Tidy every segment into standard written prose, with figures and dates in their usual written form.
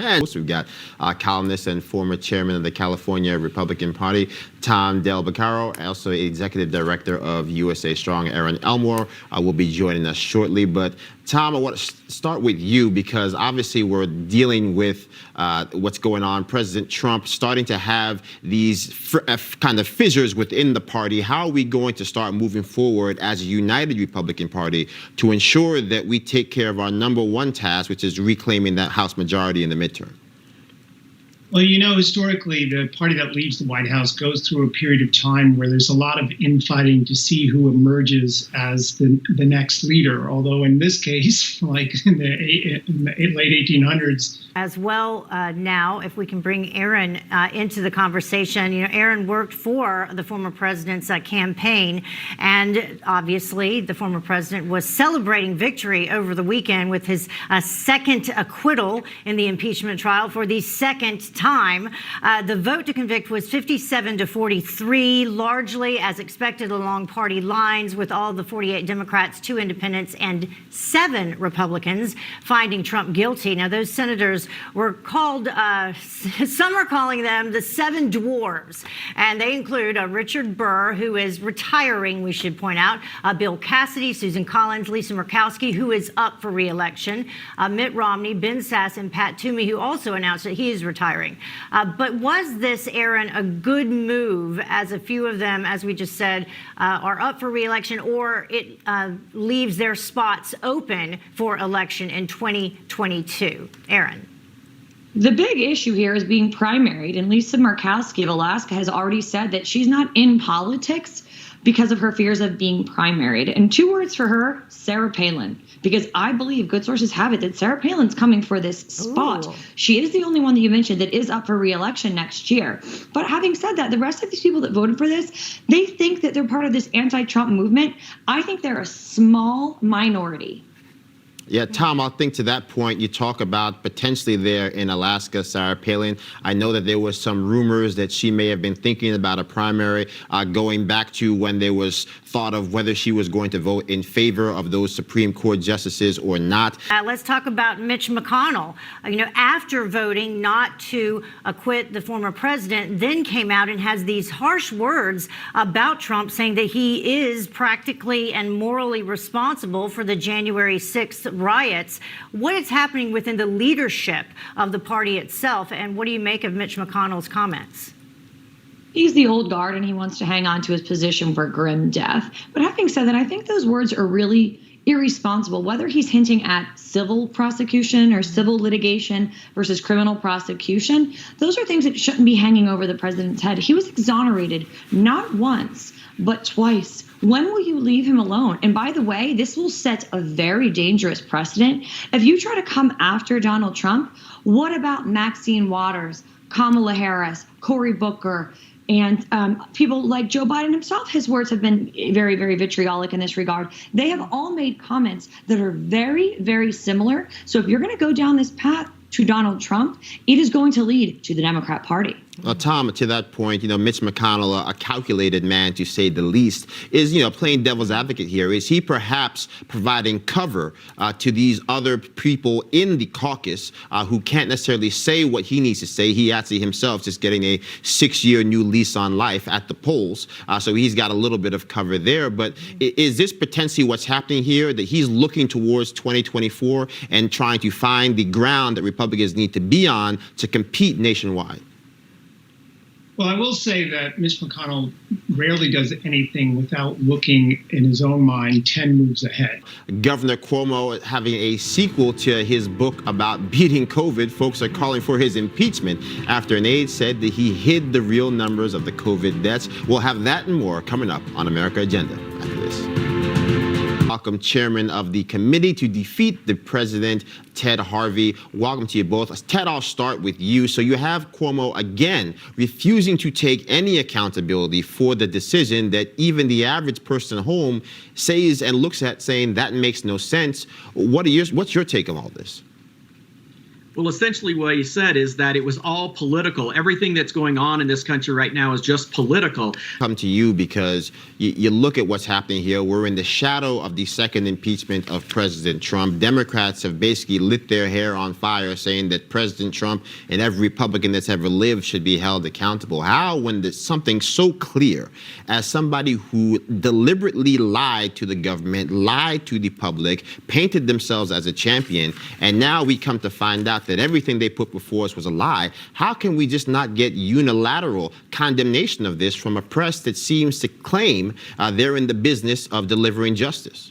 And we've got columnist and former chairman of the California Republican Party, Tom Del Beccaro, also executive director of USA Strong, Erin Elmore, will be joining us shortly. But Tom, I want to start with you because obviously we're dealing with what's going on. President Trump starting to have these kind of fissures within the party. How are we going to start moving forward as a united Republican Party to ensure that we take care of our #1 task, which is reclaiming that House majority in the midterm? Well, you know, historically, the party that leaves the White House goes through a period of time where there's a lot of infighting to see who emerges as the next leader. Although in this case, like in the late 1800s. As well, now, if we can bring Erin into the conversation. You know, Erin worked for the former president's campaign, and obviously the former president was celebrating victory over the weekend with his second acquittal in the impeachment trial for the second time. The vote to convict was 57 to 43, largely as expected along party lines, with all the 48 Democrats, 2 independents, and 7 Republicans finding Trump guilty. Now, those senators were called, some are calling them the 7 dwarves, and they include Richard Burr, who is retiring, we should point out, Bill Cassidy, Susan Collins, Lisa Murkowski, who is up for re-election, Mitt Romney, Ben Sasse, and Pat Toomey, who also announced that he is retiring. But was this, Erin, a good move, as a few of them, as we just said, are up for re-election, or it leaves their spots open for election in 2022? Erin. The big issue here is being primaried, and Lisa Murkowski of Alaska has already said that she's not in politics because of her fears of being primaried. And 2 words for her: Sarah Palin. Because I believe good sources have it that Sarah Palin's coming for this spot. Ooh. She is the only one that you mentioned that is up for re-election next year. But having said that, the rest of these people that voted for this, they think that they're part of this anti-Trump movement. I think they're a small minority. Yeah, Tom, I think to that point, you talk about potentially there in Alaska, Sarah Palin. I know that there was some rumors that she may have been thinking about a primary going back to when there was thought of whether she was going to vote in favor of those Supreme Court justices or not. Let's talk about Mitch McConnell. You know, after voting not to acquit the former president, then came out and has these harsh words about Trump, saying that he is practically and morally responsible for the January 6th riots. What is happening within the leadership of the party itself, and what do you make of Mitch McConnell's comments? He's the old guard and he wants to hang on to his position for grim death. But having said that, I think those words are really irresponsible, whether he's hinting at civil prosecution or civil litigation versus criminal prosecution. Those are things that shouldn't be hanging over the president's head. He was exonerated not once, but twice. When will you leave him alone? And by the way, this will set a very dangerous precedent. If you try to come after Donald Trump, what about Maxine Waters, Kamala Harris, Cory Booker, and people like Joe Biden himself? His words have been very, very vitriolic in this regard. They have all made comments that are very, very similar. So if you're going to go down this path to Donald Trump, it is going to lead to the Democrat Party. Well, Tom, to that point, you know, Mitch McConnell, a calculated man to say the least, is, you know, playing devil's advocate here. Is he perhaps providing cover to these other people in the caucus who can't necessarily say what he needs to say? He actually himself just getting a 6-year new lease on life at the polls. So he's got a little bit of cover there. But is this potentially what's happening here, that he's looking towards 2024 and trying to find the ground that Republicans need to be on to compete nationwide? Well, I will say that Mitch McConnell rarely does anything without looking in his own mind 10 moves ahead. Governor Cuomo having a sequel to his book about beating COVID. Folks are calling for his impeachment after an aide said that he hid the real numbers of the COVID deaths. We'll have that and more coming up on America Agenda after this. Welcome, Chairman of the Committee to Defeat the President, Ted Harvey. Welcome to you both. Ted, I'll start with you. So you have Cuomo again refusing to take any accountability for the decision that even the average person at home says and looks at, saying that makes no sense. What's your take on all this? Well, essentially what he said is that it was all political. Everything that's going on in this country right now is just political. Come to you because you look at what's happening here. We're in the shadow of the second impeachment of President Trump. Democrats have basically lit their hair on fire saying that President Trump and every Republican that's ever lived should be held accountable. How, when there's something so clear as somebody who deliberately lied to the government, lied to the public, painted themselves as a champion, and now we come to find out that everything they put before us was a lie. How can we just not get unilateral condemnation of this from a press that seems to claim they're in the business of delivering justice?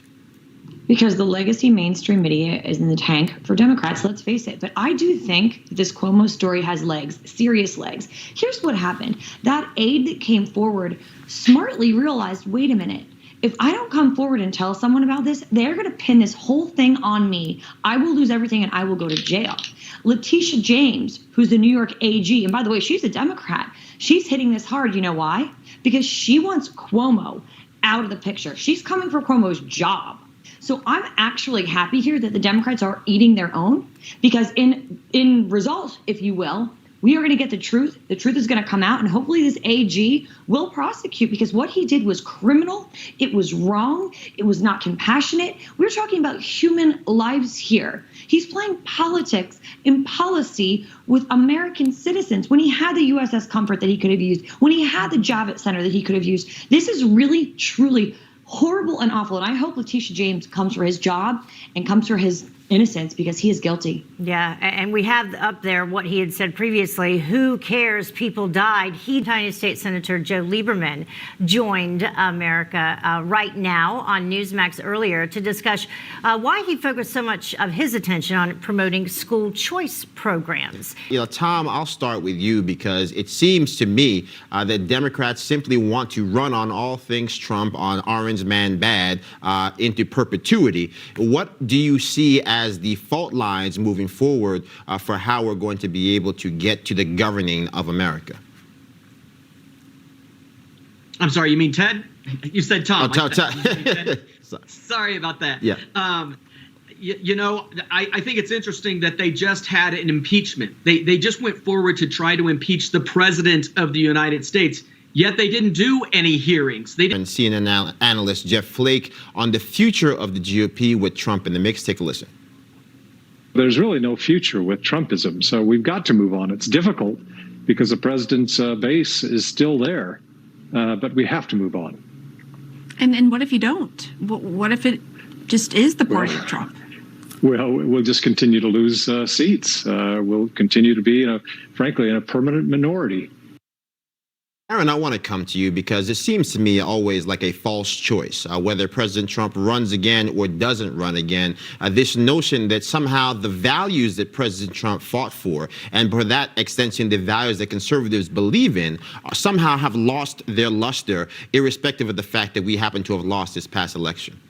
Because the legacy mainstream media is in the tank for Democrats, let's face it. But I do think this Cuomo story has legs, serious legs. Here's what happened. That aide that came forward smartly realized, wait a minute, if I don't come forward and tell someone about this, they're going to pin this whole thing on me. I will lose everything and I will go to jail. Letitia James, who's the New York AG, and by the way, she's a Democrat. She's hitting this hard. You know why? Because she wants Cuomo out of the picture. She's coming for Cuomo's job. So I'm actually happy here that the Democrats are eating their own, because in result, if you will, we are going to get the truth. The truth is going to come out, and hopefully this AG will prosecute, because what he did was criminal. It was wrong. It was not compassionate. We're talking about human lives here. He's playing politics and policy with American citizens when he had the USS Comfort that he could have used, when he had the Javits Center that he could have used. This is really, truly horrible and awful. And I hope Letitia James comes for his job and comes for his innocence, because he is guilty. Yeah, and we have up there what he had said previously. Who cares? People died. United States Senator Joe Lieberman joined America right now on Newsmax earlier to discuss why he focused so much of his attention on promoting school choice programs. You know, Tom, I'll start with you, because it seems to me that Democrats simply want to run on all things Trump, on Orange Man bad, into perpetuity. What do you see as the fault lines moving forward for how we're going to be able to get to the governing of America? I'm sorry, you mean Ted? You said Tom. Oh, Ted. Sorry about that. Yeah. You know, I think it's interesting that they just had an impeachment. They just went forward to try to impeach the president of the United States. Yet they didn't do any hearings. They didn't. And CNN analyst Jeff Flake on the future of the GOP with Trump in the mix. Take a listen. There's really no future with Trumpism, so we've got to move on. It's difficult because the president's base is still there, but we have to move on. And what if you don't? What if it just is the party of Trump? Well, we'll just continue to lose seats. We'll continue to be, frankly, in a permanent minority. Erin, I want to come to you because it seems to me always like a false choice, whether President Trump runs again or doesn't run again. This notion that somehow the values that President Trump fought for, and for that extension, the values that conservatives believe in, somehow have lost their luster, irrespective of the fact that we happen to have lost this past election.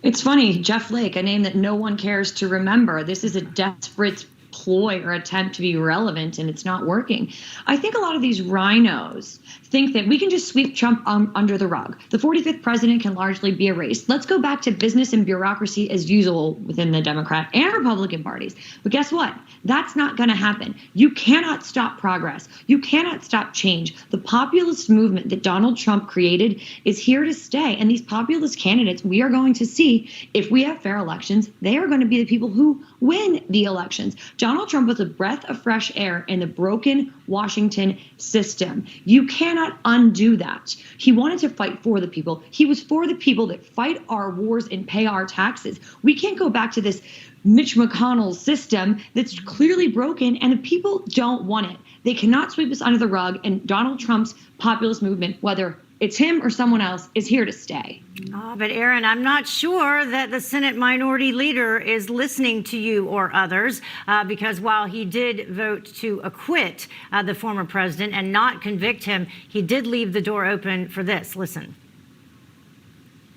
It's funny, Jeff Flake, a name that no one cares to remember. This is a desperate ploy or attempt to be relevant, and it's not working. I think a lot of these rhinos think that we can just sweep Trump under the rug. The 45th president can largely be erased. Let's go back to business and bureaucracy as usual within the Democrat and Republican parties. But guess what? That's not going to happen. You cannot stop progress. You cannot stop change. The populist movement that Donald Trump created is here to stay. And these populist candidates, we are going to see, if we have fair elections, they are going to be the people who win the elections. Donald Trump was a breath of fresh air in the broken Washington system. You cannot undo that. He wanted to fight for the people. He was for the people that fight our wars and pay our taxes. We can't go back to this Mitch McConnell system that's clearly broken, and the people don't want it. They cannot sweep us under the rug, and Donald Trump's populist movement, whether it's him or someone else, is here to stay. But Erin, I'm not sure that the Senate Minority Leader is listening to you or others, because while he did vote to acquit the former president and not convict him, he did leave the door open for this. Listen.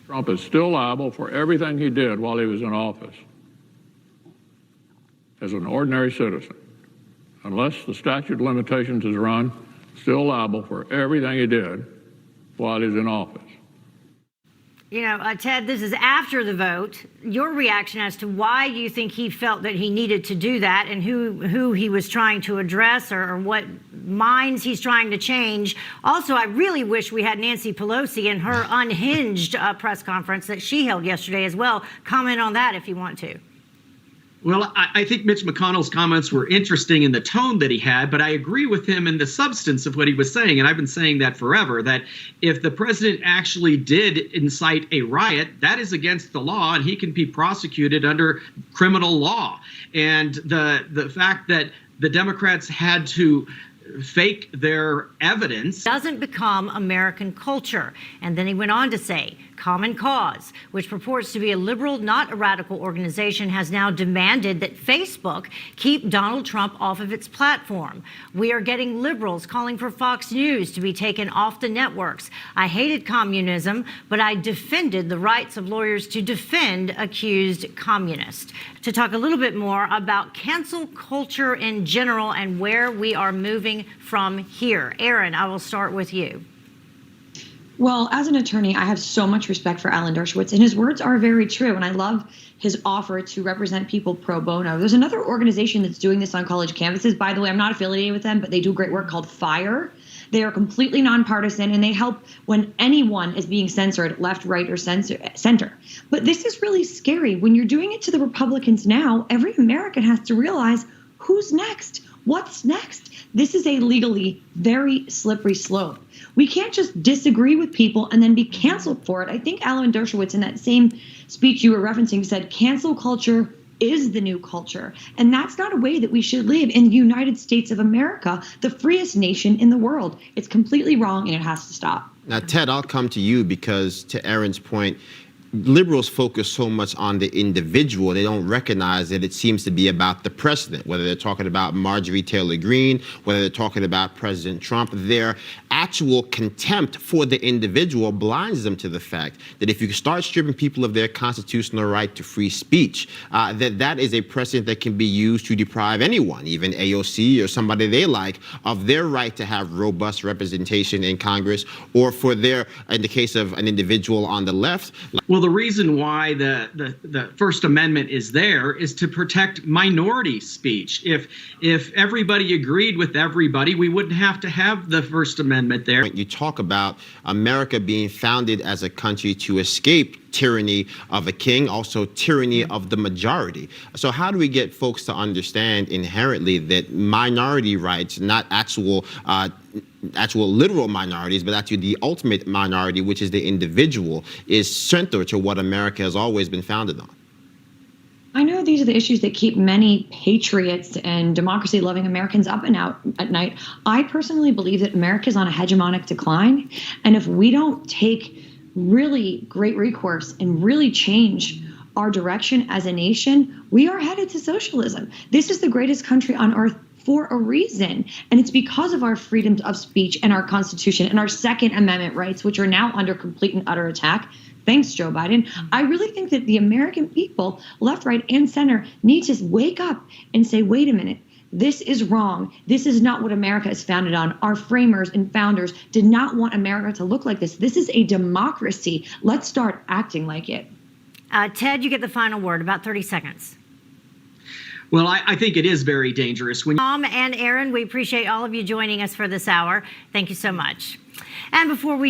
Trump is still liable for everything he did while he was in office as an ordinary citizen. Unless the statute of limitations is run, still liable for everything he did while he's in office. Ted, this is after the vote. Your reaction as to why you think he felt that he needed to do that, and who he was trying to address, or what minds he's trying to change. Also, I really wish we had Nancy Pelosi in her unhinged press conference that she held yesterday as well. Comment on that if you want to. Well, I think Mitch McConnell's comments were interesting in the tone that he had, but I agree with him in the substance of what he was saying. And I've been saying that forever, that if the president actually did incite a riot, that is against the law, and he can be prosecuted under criminal law. And the fact that the Democrats had to fake their evidence doesn't become American culture. And then he went on to say, Common Cause, which purports to be a liberal, not a radical organization, has now demanded that Facebook keep Donald Trump off of its platform. We are getting liberals calling for Fox News to be taken off the networks. I hated communism, but I defended the rights of lawyers to defend accused communists. To talk a little bit more about cancel culture in general and where we are moving from here. Erin, I will start with you. Well, as an attorney, I have so much respect for Alan Dershowitz, and his words are very true. And I love his offer to represent people pro bono. There's another organization that's doing this on college campuses. By the way, I'm not affiliated with them, but they do great work called FIRE. They are completely nonpartisan, and they help when anyone is being censored, left, right, or center. But this is really scary. When you're doing it to the Republicans now, every American has to realize who's next. What's next? This is a legally very slippery slope. We can't just disagree with people and then be canceled for it. I think Alan Dershowitz, in that same speech you were referencing, said cancel culture is the new culture. And that's not a way that we should live in the United States of America, the freest nation in the world. It's completely wrong, and it has to stop. Now, Ted, I'll come to you because, to Erin's point, liberals focus so much on the individual, they don't recognize that it seems to be about the president, whether they're talking about Marjorie Taylor Greene, whether they're talking about President Trump. Their actual contempt for the individual blinds them to the fact that if you start stripping people of their constitutional right to free speech, that is a precedent that can be used to deprive anyone, even AOC or somebody they like, of their right to have robust representation in Congress, or for their, in the case of an individual on the left. Well, the reason why the First Amendment is there is to protect minority speech. If everybody agreed with everybody, we wouldn't have to have the First Amendment there. You talk about America being founded as a country to escape tyranny of a king, also tyranny of the majority. So how do we get folks to understand inherently that minority rights, not actual literal minorities, but actually the ultimate minority, which is the individual, is central to what America has always been founded on? I know these are the issues that keep many patriots and democracy-loving Americans up and out at night. I personally believe that America is on a hegemonic decline, and if we don't take really great recourse and really change our direction as a nation, we are headed to socialism. This is the greatest country on earth for a reason, and it's because of our freedoms of speech and our Constitution and our Second Amendment rights, which are now under complete and utter attack. Thanks, Joe Biden. I really think that the American people, left, right, and center, need to wake up and say, wait a minute, this is wrong. This is not what America is founded on. Our framers and founders did not want America to look like this. This is a democracy. Let's start acting like it. Ted, you get the final word, about 30 seconds. Well, I think it is very dangerous. Tom and Erin, we appreciate all of you joining us for this hour. Thank you so much. And before we